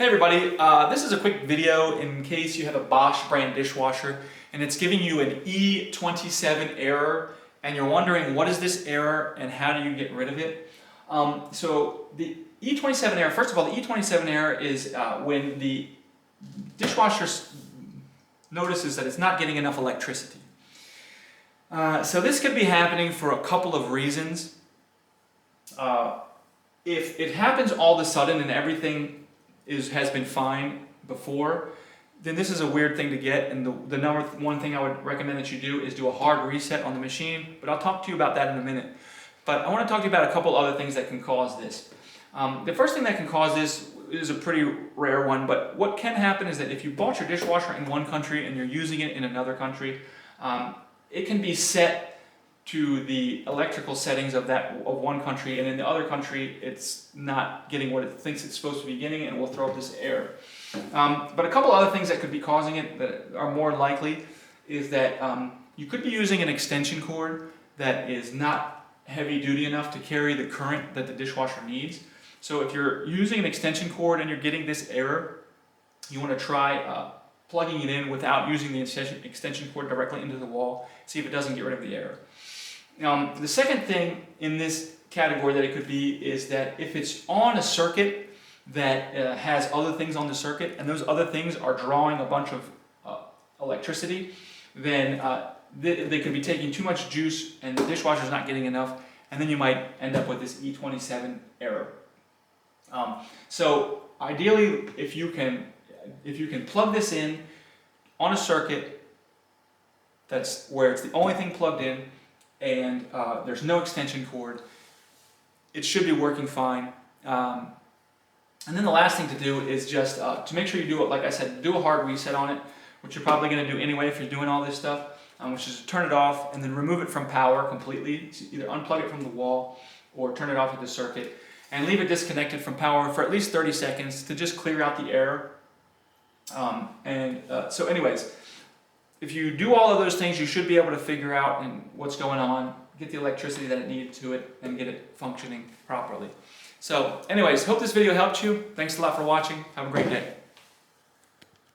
Hey everybody, this is a quick video in case you have a Bosch brand dishwasher and it's giving you an E27 error and you're wondering what is this error and how do you get rid of it. So the E27 error, first of all, the E27 error is when the dishwasher notices that it's not getting enough electricity. So this could be happening for a couple of reasons. If it happens all of a sudden and everything has been fine before, then this is a weird thing to get, and the number one thing I would recommend that you do is do a hard reset on the machine, but I'll talk to you about that in a minute. But I want to talk to you about a couple other things that can cause this. The first thing that can cause this is a pretty rare one, but what can happen is that if you bought your dishwasher in one country and you're using it in another country, it can be set to the electrical settings of one country, and in the other country it's not getting what it thinks it's supposed to be getting, and will throw up this error. But a couple other things that could be causing it that are more likely is that you could be using an extension cord that is not heavy duty enough to carry the current that the dishwasher needs. So if you're using an extension cord and you're getting this error, you want to try plugging it in without using the extension cord directly into the wall, see if it doesn't get rid of the error. The second thing in this category that it could be is that if it's on a circuit that has other things on the circuit and those other things are drawing a bunch of electricity, then they could be taking too much juice and the dishwasher is not getting enough, and then you might end up with this E27 error. So ideally, if you can plug this in on a circuit that's where it's the only thing plugged in and there's no extension cord, it should be working fine. And then the last thing to do is just to make sure you do it, like I said, do a hard reset on it, which you're probably going to do anyway if you're doing all this stuff, which is turn it off and then remove it from power completely. So either unplug it from the wall or turn it off at the circuit and leave it disconnected from power for at least 30 seconds to just clear out the error. So anyways, if you do all of those things, you should be able to figure out what's going on, get the electricity that it needed to it, and get it functioning properly. So anyways, hope this video helped you. Thanks a lot for watching. Have a great day.